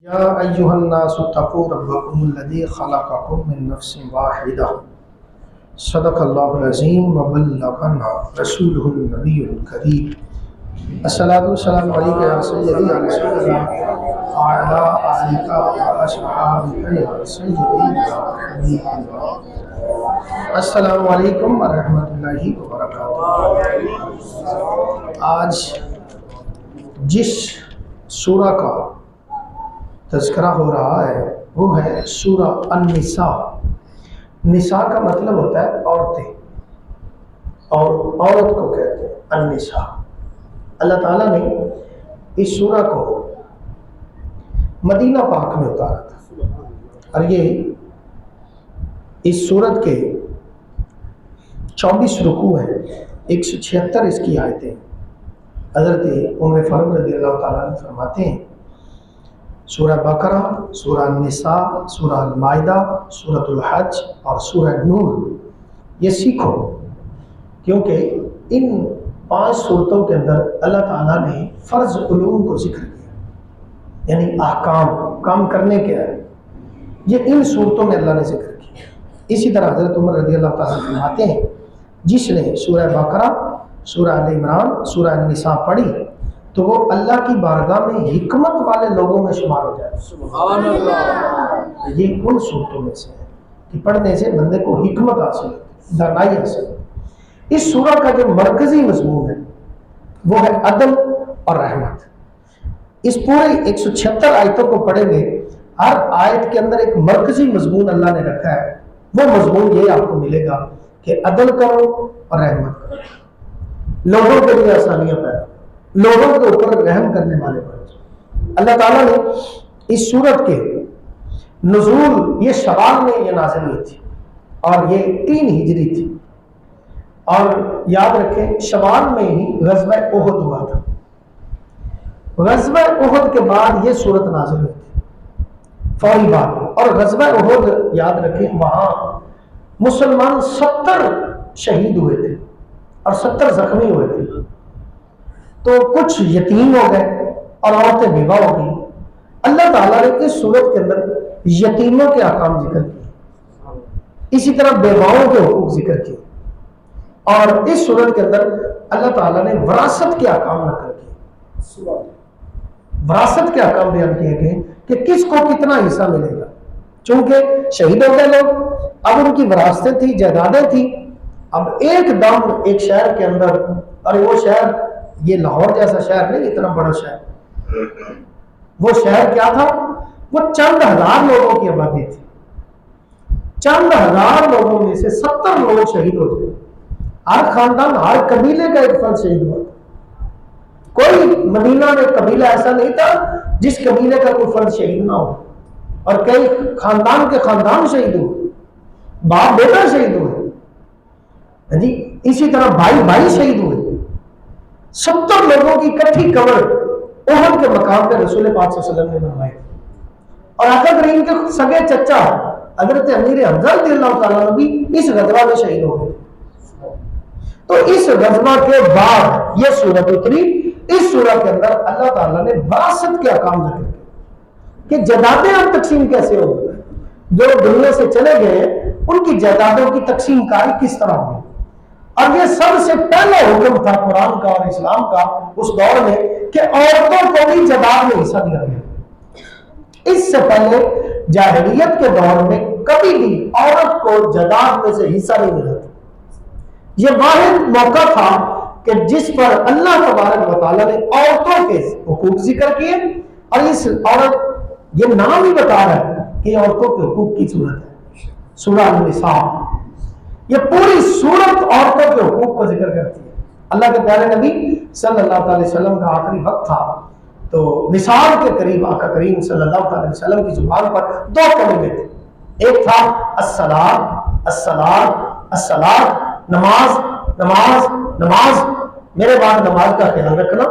يا أيها الناس اتقوا ربكم الذي خلقكم من نفس واحدة صدق الله العظيم وبلغنا رسوله النبي الكريم الصلاة والسلام عليك يا سيدي يا رسول الله وعلى آلك وأصحابك يا سيدي يا حبيب الله. السلام علیکم ورحمۃ اللہ وبرکاتہ۔ آج جس سورہ کا تذکرہ ہو رہا ہے وہ ہے سورہ النساء۔ نساء کا مطلب ہوتا ہے عورتیں، اور عورت کو کہتے ہیں النساء۔ اللہ تعالیٰ نے اس سورہ کو مدینہ پاک میں اتارا تھا، اور یہ اس سورت کے 24 رکوع ہیں، 176 اس کی آیتیں۔ حضرت عمر فاروق رضی اللہ تعالیٰ عنہ فرماتے ہیں سورہ بقرہ، سورہ النساء، سورہ المائدہ، سورۃ الحج اور سورہ نور یہ سیکھو، کیونکہ ان 5 صورتوں کے اندر اللہ تعالیٰ نے فرض علوم کو ذکر کیا، یعنی احکام کام کرنے کے ہے، یہ ان صورتوں میں اللہ نے ذکر کیا۔ اسی طرح حضرت عمر رضی اللہ تعالیٰ فرماتے ہیں جس نے سورہ بقرہ، سورہ آل عمران، سورہ النساء پڑھی تو وہ اللہ کی بارگاہ میں حکمت والے لوگوں میں شمار ہو جائے۔ سبحان اللہ۔ یہ ان صورتوں میں سے ہے کہ پڑھنے سے بندے کو حکمت حاصل ہے، دانائی حاصل ہے۔ اس سورہ کا جو مرکزی مضمون ہے وہ ہے عدل اور رحمت۔ اس پورے 176 آیتوں کو پڑھیں گے، ہر آیت کے اندر ایک مرکزی مضمون اللہ نے رکھا ہے۔ وہ مضمون یہ آپ کو ملے گا کہ عدل کرو اور رحمت کرو، لوگوں کے لیے آسانیاں پیدا، لوگوں کے اوپر رحم کرنے والے بن۔ اللہ تعالیٰ نے اس سورت کے نزول یہ شوال میں یہ نازل ہوئی تھی، اور یہ 3 ہجری تھی، اور یاد رکھیں شوال میں ہی غزوہ احد ہوا تھا۔ غزوہ احد کے بعد یہ سورت نازل ہوئی تھی فوری بعد، اور غزوہ احد یاد رکھیں وہاں مسلمان 70 شہید ہوئے تھے اور 70 زخمی ہوئے تھے، تو کچھ یتیم ہو گئے اور عورتیں بیوہ ہو گئی۔ اللہ تعالیٰ نے اس صورت کے اندر یتیموں کے احکام ذکر کیے، اسی طرح بیواؤں کے حقوق ذکر کیے، اور اس صورت کے اندر اللہ تعالیٰ نے وراثت کے احکام نقل کیے۔ وراثت کے احکام بیان کیے گئے کہ کس کو کتنا حصہ ملے گا، چونکہ شہید ہو گئے لوگ، اب ان کی وراثتیں تھی، جائیدادیں تھیں۔ اب ایک دم ایک شہر کے اندر، اور وہ شہر یہ لاہور جیسا شہر نہیں، اتنا بڑا شہر، وہ شہر کیا تھا، وہ چند ہزار لوگوں کی آبادی تھی۔ چند ہزار لوگوں میں سے 70 لوگ شہید ہو گئے۔ ہر خاندان، ہر قبیلے کا ایک فرد شہید ہوا۔ کوئی مدینہ میں قبیلہ ایسا نہیں تھا جس قبیلے کا کوئی فرد شہید نہ ہو، اور کئی خاندان کے خاندان شہید ہوئے، باپ بیٹا شہید ہوئے، جی اسی طرح بھائی بھائی شہید ہوئے۔ 70 لوگوں کی اکٹھی قبر احد کے مقام پہ رسول پاک صلی اللہ علیہ وسلم نے بنوائی، اور آقا کریم کے سگے چچا حضرت امیر حمزہ رضی اللہ تعالیٰ عنہ بھی اس غزوہ میں شہید ہو گئے۔ تو اس غزوہ کے بعد یہ سورت اتری۔ اس سورت کے اندر اللہ تعالیٰ نے وراثت کے احکام ذکر کیے کہ جائیدادیں اب تقسیم کیسے ہوگی، جو دنیا سے چلے گئے ان کی جائیدادوں کی تقسیم کاری کس طرح ہوگی۔ اور یہ سب سے پہلا حکم تھا قرآن کا اور اسلام کا اس دور میں کہ عورتوں کو بھی جائیداد میں حصہ دیا گیا۔ اس سے پہلے جاہلیت کے دور میں کبھی بھی عورت کو جائیداد میں سے حصہ نہیں ملا تھا۔ یہ واحد موقع تھا کہ جس پر اللہ تبارک و تعالیٰ نے عورتوں کے حقوق ذکر کیے، اور اس عورت یہ نام ہی بتا رہا ہے کہ یہ عورتوں کے حقوق کی صورت ہے۔ سورہ النساء یہ پوری سورت عورتوں کے حقوق کو ذکر کرتی ہے۔ اللہ کے پیارے نبی صلی اللہ علیہ وسلم کا آخری وقت تھا، تو مثال کے قریب آقا کریم صلی اللہ علیہ وسلم کی زبان پر 2 کلمے تھے۔ ایک تھا الصلاۃ، الصلاۃ، الصلاۃ، نماز، نماز، نماز، میرے بعد نماز کا خیال رکھنا،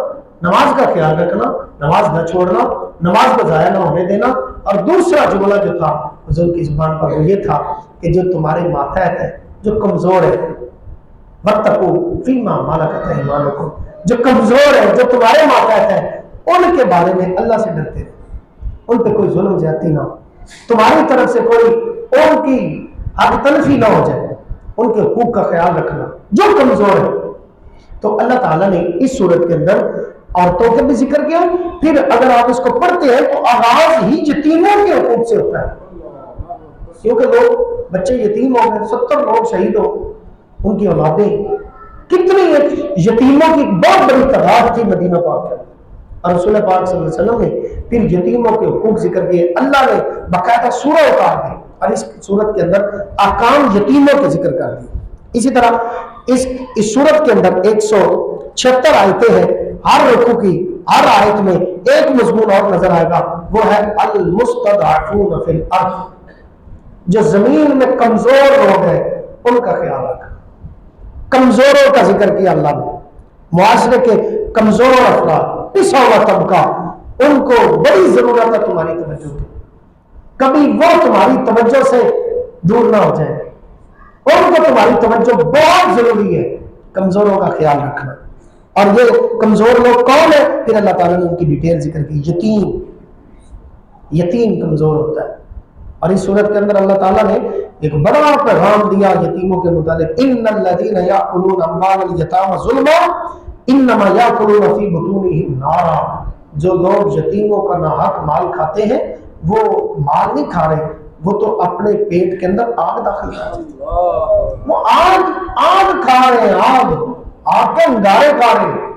نماز کا خیال رکھنا، نماز نہ چھوڑنا، نماز کو ضائع نہ ہونے دینا۔ اور دوسرا جملہ جو تھا حضور کی زبان پر وہ یہ تھا کہ جو تمہارے ماتحت ہے، جو کمزور ہے، وَاتَّقُوا فِيمَا مَلَكَتْ أَيْمَانُكُمْ، جو کمزور ہے، جو تمہارے ماتحت ہے، ان کے بارے میں اللہ سے ڈرتے رہے۔ ان پہ کوئی ظلم زیادتی نہ ہو، تمہاری طرف سے کوئی ان کی حق تلفی نہ ہو جائے، ان کے حقوق کا خیال رکھنا جو کمزور ہے۔ تو اللہ تعالیٰ نے اس صورت کے اندر عورتوں کا بھی ذکر کیا، پھر اگر آپ اس کو پڑھتے ہیں تو آغاز ہی یتیموں کے حقوق سے ہوتا ہے، کیونکہ لوگ بچے یتیم ہو گئے، 70 لوگ شہید ہو، ان کی اولادیں کتنی یتیموں کی بہت بڑی تعداد تھی مدینہ پاک کے، اور رسول پاک صلی اللہ علیہ وسلم نے پھر یتیموں کے حقوق ذکر کیے، اللہ نے باقاعدہ سورہ اتار دی اور اس صورت کے اندر احکام یتیموں کے ذکر کر دی۔ اسی طرح اس صورت کے اندر 176 آیتیں ہیں، ہر رکوع کی ہر آیت میں ایک مضمون اور نظر آئے گا، وہ ہے المستضعفون فی الارض، جو زمین میں کمزور لوگ ہیں ان کا خیال رکھنا، کمزوروں کا ذکر کیا اللہ نے، معاشرے کے کمزور افراد، پسا ہوا طبقہ، ان کو بڑی ضرورت ہے تمہاری توجہ کی، کبھی وہ تمہاری توجہ سے دور نہ ہو جائے، ان کو تمہاری توجہ بہت ضروری ہے، کمزوروں کا خیال رکھنا۔ اور یہ کمزور لوگ کون ہیں؟ پھر اللہ تعالیٰ نے ان کی ڈیٹیل ذکر کی، یتیم کمزور ہوتا ہے، اور اس صورت کے اندر اللہ تعالیٰ نے ایک بڑا پیغام دیا یتیموں کے متعلق، ان الذین یاکلون اموال الیتامی ظلما انما یاکلون فی بطونہم نارا، جو لوگ یتیموں کا ناحق مال کھاتے ہیں وہ مال نہیں کھا رہے، وہ تو اپنے پیٹ کے اندر آگ داخل کر رہے ہیں، وہ آگ کھا رہے ہیں، آگ کے انگارے کھا رہے ہیں۔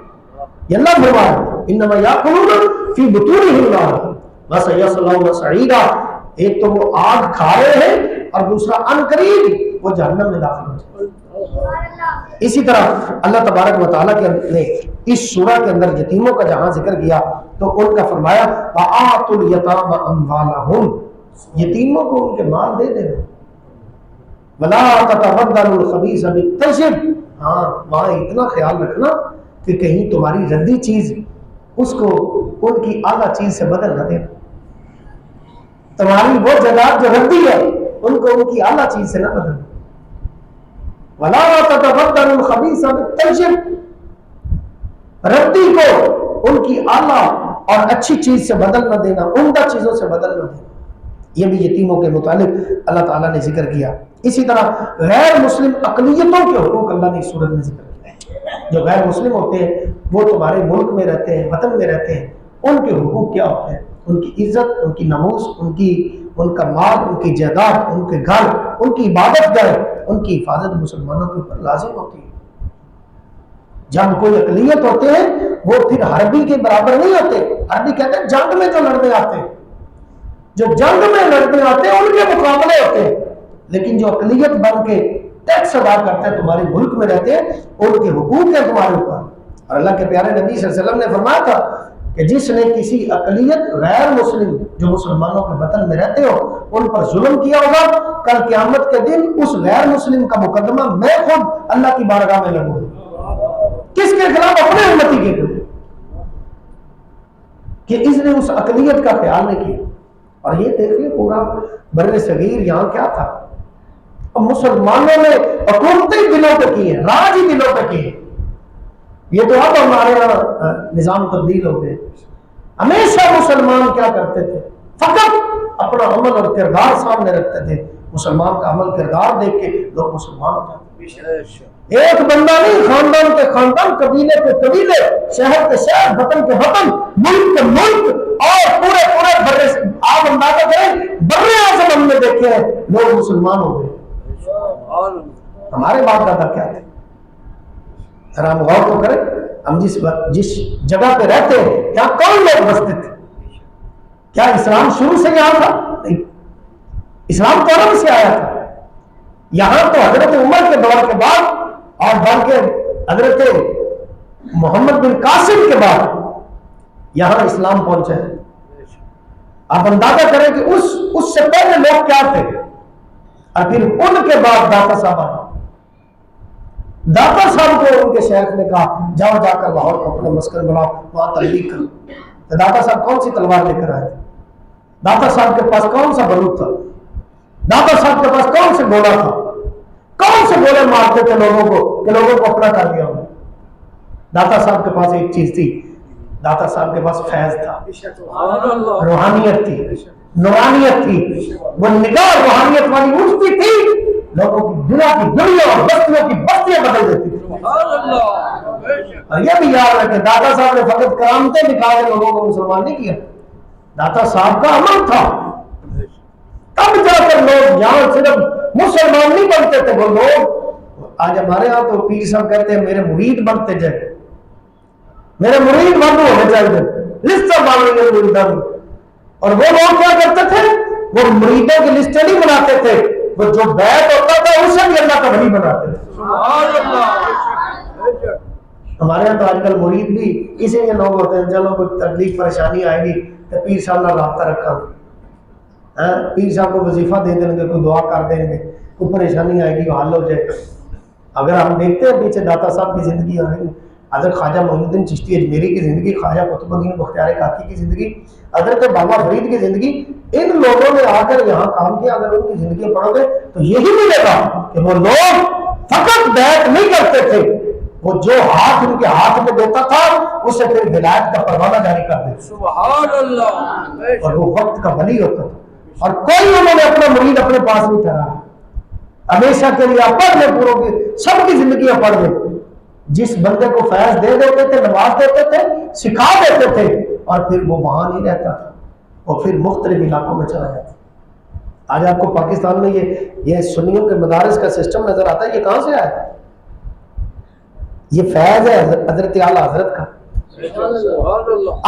یہ اللہ فرمایا انما یاکلون فی بطونہم نارا وسیصلون سعیرا، ایک تو وہ آگ کھا رہے ہیں اور دوسرا ان قریب وہ جہنم میں داخل ہو جائے۔ اسی طرح اللہ تبارک و تعالیٰ نے اس سورہ کے اندر یتیموں کا جہاں ذکر کیا تو ان کا فرمایا وَآتُوا الْيَتَامَ أَمْوَالَهُمْ، یتیموں کو ان کے مال دے دینا، وَلَا تَتَبَدَّلُوا الْخَبِيثَ بِالطَّيِّبِ، ہاں وہاں اتنا خیال رکھنا کہ کہیں تمہاری ردی چیز اس کو ان کی اعلیٰ چیز سے بدل نہ دینا، تمہاری وہ جگہ جو ردی ہے ان کو ان کی اعلیٰ چیز سے نہ بدلنا، وَلَا تَتَبَدَّلُوا الْخَبِيثَ بِالطَّيِّبِ، ردی کو ان کی اعلیٰ اور اچھی چیز سے بدل نہ دینا، عمدہ چیزوں سے بدل نہ دینا، یہ بھی یتیموں کے متعلق اللہ تعالیٰ نے ذکر کیا۔ اسی طرح غیر مسلم اقلیتوں کے حقوق اللہ نے اس صورت میں ذکر کیا، جو غیر مسلم ہوتے ہیں وہ تمہارے ملک میں رہتے ہیں، وطن میں رہتے ہیں، ان کے حقوق کیا ہوتے ہیں، ان کی عزت، ان کی ناموس، ان کا مال، ان کی جائیداد، ان کے گھر، ان کی عبادت گاہ، ان کی حفاظت مسلمانوں کے اوپر لازم ہوتی ہے۔ جب کوئی اقلیت ہوتے ہیں وہ پھر حربی کے برابر نہیں ہوتے، حربی کہتے ہیں جنگ میں جو لڑنے آتے ہیں، جو جنگ میں لڑنے آتے ہیں ان کے مقابلے ہوتے ہیں، لیکن جو اقلیت بن کے ٹیکس ادا کرتے ہیں تمہارے ملک میں رہتے ہیں ان کے حقوق ہیں تمہارے اوپر۔ اور اللہ کے پیارے نبی صلی اللہ علیہ وسلم نے فرمایا تھا کہ جس نے کسی اقلیت غیر مسلم جو مسلمانوں کے وطن میں رہتے ہو ان پر ظلم کیا ہوگا، کل قیامت کے دن اس غیر مسلم کا مقدمہ میں خود اللہ کی بارگاہ میں لڑوں گا۔ کس کے خلاف؟ اپنے امتی کے خلاف، کہ اس نے اس اقلیت کا خیال نہیں کیا۔ اور یہ دیکھیے پورا بر صغیر یہاں کیا تھا، اور مسلمانوں نے حکومتیں دلوں پہ کی ہیں، راج ہی دلوں پہ کی ہیں۔ یہ تو اب ہمارے یہاں نظام تبدیل ہو گئے، ہمیشہ مسلمان کیا کرتے تھے، فقط اپنا عمل اور کردار سامنے رکھتے تھے، مسلمان کا عمل کردار دیکھ کے لوگ مسلمان ہو جاتے تھے۔ ایک بندہ نہیں، خاندان کے خاندان، قبیلے کے قبیلے، شہر کے شہر، وطن کے وطن، ملک کے ملک، اور پورے برے، آپ اندازہ کریں برے اعظم ہم نے دیکھے ہیں لوگ مسلمان ہو گئے۔ ہمارے باپ دادا کیا تھے؟ ذرا ہم غور تو کریں، ہم جس جگہ پہ رہتے ہیں یہاں کون لوگ بستے تھے؟ کیا اسلام شروع سے یہاں تھا؟ نہیں، اسلام تو عرب سے آیا تھا۔ یہاں تو حضرت عمر کے دور کے بعد اور بلکہ حضرت محمد بن قاسم کے بعد یہاں اسلام پہنچا ہے۔ آپ اندازہ کریں کہ اس سے پہلے لوگ کیا تھے، اور پھر ان کے بعد داتا صاحب آئے۔ داتا صاحب کو ان کے شیخ نے کہا جاؤ جا کر لاہور کو اپنا مسکن بناؤ، وہاں تبلیغ کرو۔ تو داتا صاحب کون سی تلوار لے کر آئے تھے؟ داتا صاحب کے پاس کون سا بندوق تھا؟ داتا صاحب کے پاس کون سے گھوڑا تھا؟ کون سے گھوڑے مارتے تھے لوگوں کو کہ لوگوں کو اپنا کر دیا؟ داتا صاحب کے پاس ایک چیز تھی، داتا صاحب کے پاس فیض تھا، روحانیت تھی، نورانیت تھی، وہ نگاہ روحانیت والی اٹھتی تھی، لوگوں کی دنیا کی دنیا اور بستیوں کی بستیاں بدل دیتی تھی۔ اور یہ بھی یاد رکھے داتا صاحب نے فقط کرامتیں دکھا کے لوگوں کو مسلمان نہیں کیا، داتا صاحب کا عمل تھا، تب جا کر لوگ یہاں صرف مسلمان نہیں بنتے تھے، وہ لوگ آج ہمارے ہاں تو پیر صاحب کہتے ہیں میرے مرید بنتے جائے، میرے مرید بند ہونے چاہیے، لسٹ مانگیں گے مریدان۔ اور وہ لوگ کیا کرتے تھے، وہ مریدوں کی لسٹیں نہیں بناتے تھے، وہ جو بیعت ہوتا تھا اسے بھی اللہ کا ولی بناتے تھے۔ ہمارے یہاں تو آج کل مرید بھی اسی لیے لوگ ہوتے ہیں، چلو کوئی تکلیف پریشانی آئے گی تو پیر صاحب نے رابطہ رکھا، پیر صاحب کو وظیفہ دے دیں گے، کوئی دعا کر دیں گے، کوئی پریشانی آئے گی وہ حل ہو جائے۔ اگر ہم دیکھتے ہیں پیچھے داتا صاحب کی زندگی، حضرت خواجہ معین الدین چشتی اجمیری کی زندگی، خواجہ قطب الدین بختیار کاکی کی زندگی، حضرت بابا فرید کی زندگی، ان لوگوں نے آ کر یہاں کام کیا۔ اگر ان کی زندگی پڑھو گے تو یہی ملے گا کہ وہ لوگ فقط بیعت نہیں کرتے تھے، وہ جو ہاتھ ان کے ہاتھ میں دیتا تھا اسے پھر ولایت کا پروانہ جاری کر دیتے، سبحان اللہ، اور وہ وقت کا ولی ہوتا تھا، اور کوئی انہوں نے اپنا مرید اپنے پاس نہیں ٹھہرایا، ہمیشہ کے لیے پڑھ لے، پوروں کی سب کی زندگیاں پڑھ لے۔ جس بندے کو فیض دے دیتے تھے، نواز دیتے تھے، سکھا دیتے تھے، اور پھر وہ وہاں نہیں رہتا، وہ پھر مختلف علاقوں میں چلا جاتا۔ آج آپ کو پاکستان میں یہ سنیوں کے مدارس کا سسٹم نظر آتا ہے، یہ کہاں سے آیا؟ یہ فیض ہے حضرت اعلیٰ حضرت کا۔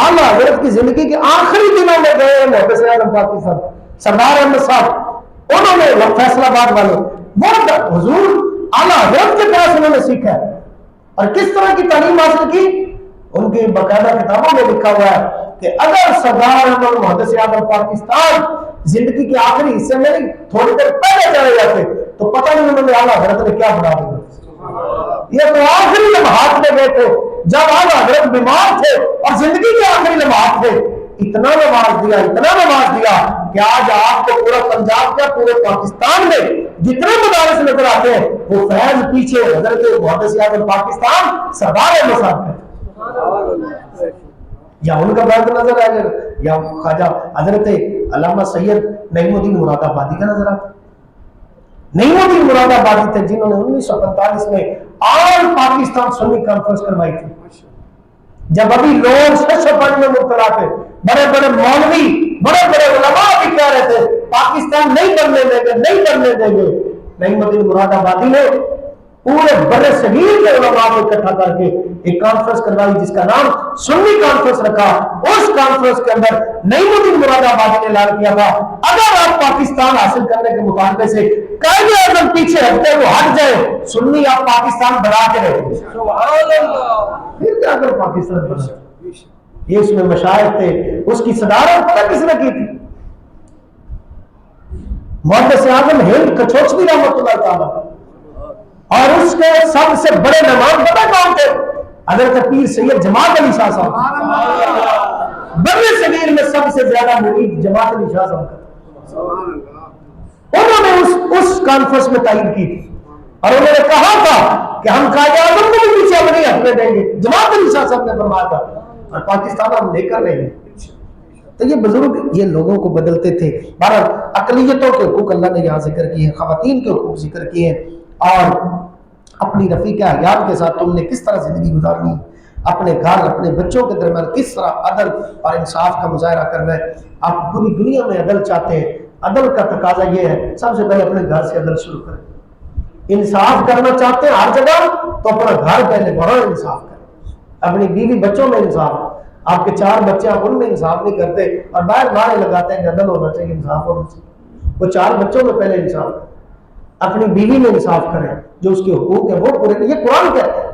اعلیٰ حضرت کی زندگی کے آخری دنوں میں گئے ہیں محبت اعظم پاکستان سردار احمد صاحب، انہوں نے فیصل آباد والے وہ حضور اعلیٰ حضرت کے پاس انہوں نے سیکھا ہے، اور کس طرح کی تعلیم حاصل کی؟ ان کی باقاعدہ کتابوں میں لکھا ہوا ہے کہ اگر سردار احمد محدث اعظم پاکستان زندگی کے آخری حصے میں تھوڑی دیر پہلے چلے جاتے تو پتہ نہیں انہوں نے اعلیٰ حضرت نے کیا بنا دیا۔ یہ تو آخری لمحات میں گئے تھے جب اعلیٰ حضرت بیمار تھے اور زندگی کے آخری لمحات تھے، اتنا نواز دیا کہ آج آپ کو پورا پنجاب کا، پورے پاکستان میں جتنے مدارس نظر آتے ہیں وہ فیض پیچھے حضرت محدث اعظم پاکستان سردار احمد صاحب کا، یا ان کا بیت نظر آئے گا، یا خواجہ حضرت علامہ سید نعیم الدین مراد آبادی کا نظر آتا ہے۔ نعیم الدین مراد آبادی تھے جنہوں نے 1945 میں آل پاکستان سنی کانفرنس کروائی تھی، جب ابھی لوگ سچ پڑھنے میں مبتلا تھے، بڑے بڑے مولوی، بڑے بڑے علماء بھی کہہ رہے تھے پاکستان نہیں بننے دیں گے، نعیم الدین مراد آبادی نے پورے برے صغیر کے علماء کو اکٹھا کر کے ایک کانفرنس کروائی جس کا نام سنی کانفرنس رکھا۔ اس کانفرنس کے اندر نعیم الدین مراد آبادی نے اعلان کیا تھا اگر آپ پاکستان حاصل کرنے کے مطالبے سے قائد اعظم پیچھے ہٹتے وہ ہٹ جائے، سنی آپ پاکستان بنا کے رہے، سبحان اللہ، پھر کیا کر پاکستان بنا۔ یہ اس میں مشائخ تھے، اس کی صدارت پتہ کس نے کی تھی؟ محدث اعظم ہند کچوچوی رحمۃ اللہ تعالیٰ، اور اس کے سب سے بڑے مہمان پتہ کون تھے؟ حضرت پیر سید جماعت علی شاہ صاحب، بڑے صغیر میں سب سے زیادہ مرید جماعت علی شاہ صاحب کا، انہوں نے اس کانفرنس میں تعین کی تھی، اور انہوں نے کہا تھا کہ ہم قائد اعظم کو بھی پیچھے نہیں ہٹنے دیں گے، جماعت علی شاہ صاحب نے فرمایا تھا، اور پاکستان ہم لے کر رہے ہیں۔ تو یہ بزرگ یہ لوگوں کو بدلتے تھے۔ بہرحال اقلیتوں کے حقوق اللہ نے یہاں ذکر کیے ہیں، خواتین کے حقوق ذکر کیے ہیں، اور اپنی رفیق حیات کے ساتھ تم نے کس طرح زندگی گزارنی، اپنے گھر اپنے بچوں کے درمیان کس طرح عدل اور انصاف کا مظاہرہ کرنا ہے۔ آپ پوری دنیا میں عدل چاہتے ہیں، عدل کا تقاضا یہ ہے سب سے پہلے اپنے گھر سے عدل شروع کریں۔ انصاف کرنا چاہتے ہیں ہر جگہ تو اپنا گھر پہلے وہاں انصاف کریں، اپنی بیوی بچوں میں انصاف۔ آپ کے 4 بچے آپ ان میں انصاف نہیں کرتے اور باہر نعرے لگاتے ہیں کہ عدل ہونا چاہیے، انصاف ہونا چاہیے۔ وہ 4 بچوں میں پہلے انصاف کریں، اپنی بیوی میں انصاف کریں، جو اس کے حقوق ہیں وہ پورے، یہ قرآن کہتا ہے۔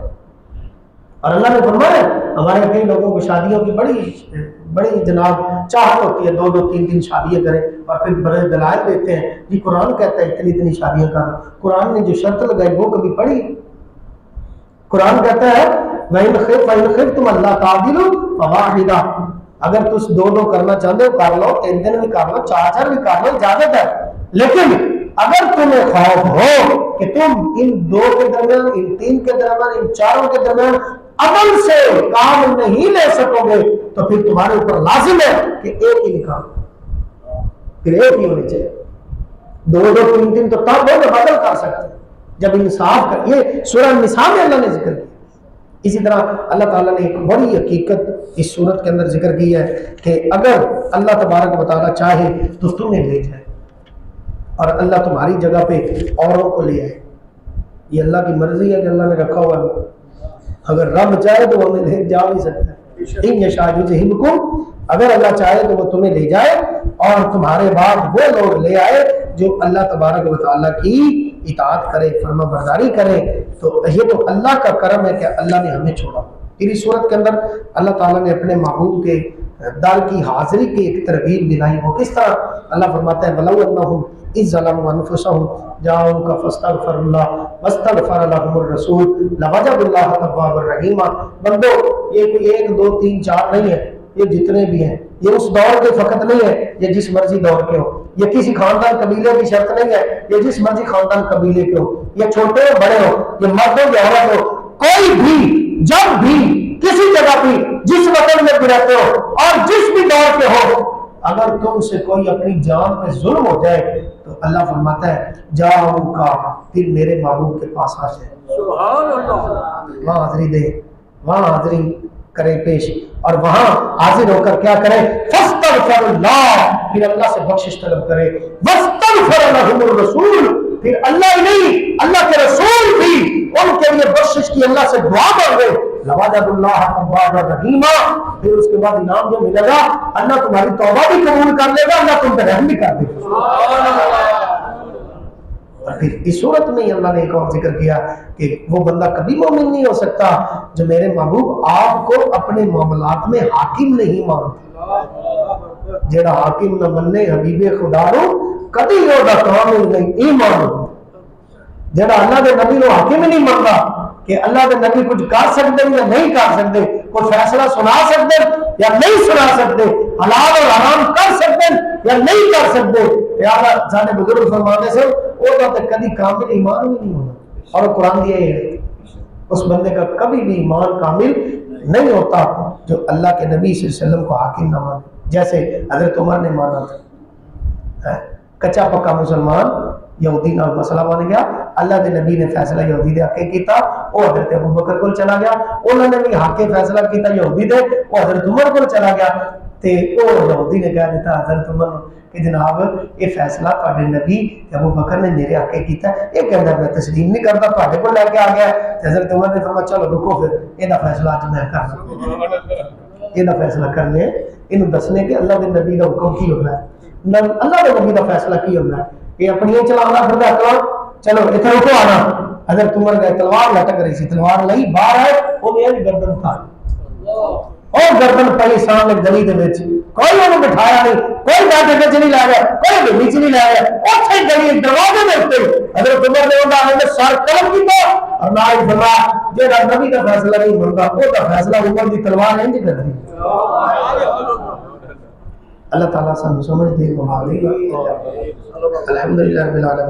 اور اللہ نے فرمایا ہمارے کئی لوگوں کو شادیوں کی بڑی جناب چاہت ہوتی ہے، 2-2 3 شادیاں کریں اور پھر بڑے دلائل دیتے ہیں جی قرآن کہتا ہے اتنی شادیاں کرو۔ قرآن نے جو شرط لگائی وہ کبھی پڑھی؟ قرآن کہتا ہے وَإِنْ خِفْتُمْ أَلَّا تَعْدِلُوا فَوَاحِدَةً، اگر تم 2 کر لو کر لو، 3 دن بھی کر لو، 4 بھی کر لو، اجازت ہے، لیکن اگر تمہیں خوف ہو کہ تم ان 2 کے درمیان، ان 3 کے درمیان، ان 4 کے درمیان عمل سے کام نہیں لے سکو گے تو پھر تمہارے اوپر لازم ہے کہ ایک ہی نکاح، پھر ایک ہی ہونی چاہیے. دو دو تین تین تو تب ہو بدل کر سکتے ہیں جب انصاف کر. یہ سورہ النساء میں اللہ نے ذکر کیا. اسی طرح اللہ تعالیٰ نے ایک بڑی حقیقت اس صورت کے اندر ذکر کی ہے کہ اگر اللہ تبارک و تعالیٰ چاہے تو تمہیں لے جائے اور اللہ تمہاری جگہ پہ اوروں کو لے آئے. یہ اللہ کی مرضی ہے کہ اللہ نے رکھا ہوا ہے. اگر رب چاہے تو وہ ہمیں لے جا بھی سکتا ہے. ان یشاء یذہبکم، اگر اللہ چاہے تو وہ تمہیں لے جائے اور تمہارے بعد وہ لوگ لے آئے جو اللہ تبارک و تعالیٰ کی اطاعت کرے، فرما برداری کرے. تو یہ تو اللہ کا کرم ہے کہ اللہ نے ہمیں چھوڑا. پھر اس صورت کے اندر اللہ تعالیٰ نے اپنے محبوب کے در کی حاضری کی ایک ترغیب دلائی. وہ کس طرح؟ اللہ فرماتا ہے وَلَوْ أَنَّهُمْ إِذْ ظَلَمُوا أَنفُسَهُمْ جَاءُوكَ فَاسْتَغْفَرُوا اللَّهَ وَاسْتَغْفَرَ لَهُمُ الرَّسُولُ لَوَجَدُوا اللَّهَ تَوَّابًا رَحِيمًا. بندو یہ کوئی 1 2 3 4 نہیں ہے، یہ جتنے بھی ہیں یہ اس دور کے فقط نہیں ہے، یہ جس مرضی دور کے ہو. یہ کسی خاندان قبیلے کی شرط نہیں ہے، یہ جس مرضی خاندان قبیلے کے ہو، یہ چھوٹے ہو بڑے ہو، یہ مرد ہو یا عورت ہو، کوئی بھی جب بھی کسی جگہ بھی جس وطن میں بھی رہتے ہو اور جس بھی دور کے ہو، اگر تم سے کوئی اپنی جان پہ ظلم ہو جائے تو اللہ فرماتا ہے جاؤ کا پھر میرے محبوب کے پاس آ جائے. سبحان اللہ. وہاں حاضری دے، وہاں حاضری کرے پیش اور وہاں حاضر ہو کر کیا کرے؟ فاستغفر اللہ، پھر اللہ سے بخشش طلب کرے. واستغفر لهم الرسول، پھر اللہ ہی نہیں اللہ کے رسول بھی ان کے لیے بخشش کی اللہ سے دعا مانگے. لوجد اللہ توابا رحیما، پھر اس کے بعد انعام جو ملے گا اللہ تمہاری توبہ بھی قبول کر لے گا، اللہ تم پہ رحم بھی کر دے گا. اور پھر اس صورت میں اللہ نے ایک اور ذکر کیا کہ وہ بندہ کبھی مومن نہیں ہو سکتا جو میرے محبوب آپ کو اپنے معاملات میں حاکم نہیں مانتا. جیڑا حاکم نہ مننے حبیب خدا رو کدی وہ دا کامل نہیں ایمان. جیڑا اللہ دے نبی نو حاکم نہیں مانتا کہ اللہ دے نبی کچھ کر سکتے یا نہیں کر سکتے، کوئی فیصلہ سنا سکتے یا نہیں سنا سکتے، حلال اور حرام کر سکتے یا نہیں کر سکتے. پیارا سارے بزرگ فرماتے سے وہ تو کبھی کامل ایمان بھی نہیں ہونا. اور قرآن دیا ہے اس بندے کا کبھی بھی ایمان کامل نہیں ہوتا جو اللہ کے نبی صلی اللہ علیہ وسلم کو حاکم نہ مانے. جیسے حضرت عمر نے مانا تھا، کچا پکا مسلمان یہودی نال مسئلہ بن گیا، اللہ کے نبی نے فیصلہ یہودی دے حق کیتا، وہ حضرت ابو بکر کو چلا گیا، انہوں نے بھی حق فیصلہ کیتا یہودی دے، وہ حضرت عمر کو چلا گیا تے وہ یہودی نے کہہ دیتا حضرت عمر کہ جناب یہ فیصلہ تہاڈے نبی ابو بکر نے میرے حق کیتا ہے، یہ کہندا میں تسلیم نہیں کرتا، تہاڈے کو لے کے آ گیا. حضرت عمر نے فرمایا چلو رکو پھر یہ فیصلہ اج میں کرنا، یہ فیصلہ کرنے انہوں دسنے کہ اللہ کے نبی کا حکم کی ہونا ہے، اللہ کے نبی کا فیصلہ کی ہونا ہے. یہ اپنی چلانا پھر اکڑ چلو اتنے رکو آنا. حضرت عمر گئے، تلوار لٹک رہی سی، تلوار لئی باہر آئے، وہ یہ گردن اٹھا اور گردن پئی سامنے گلی دے وچ، کوئی انہوں بٹھایا نہیں، کوئی ڈاٹے وچ نہیں لایا، کوئی گلی وچ نہیں لایا، اوتھے گلی دروازے دے اوپر حضرت عمر نے انہاں نے سر قلم کیتا اور نال فرمایا جیڑا نبی دا فیصلہ نہیں مندا او دا فیصلہ عمر دی تلوار نہیں کردی. اللہ تعالیٰ سن سمجھ دے کو حاضر الحمدللہ رب العالمین.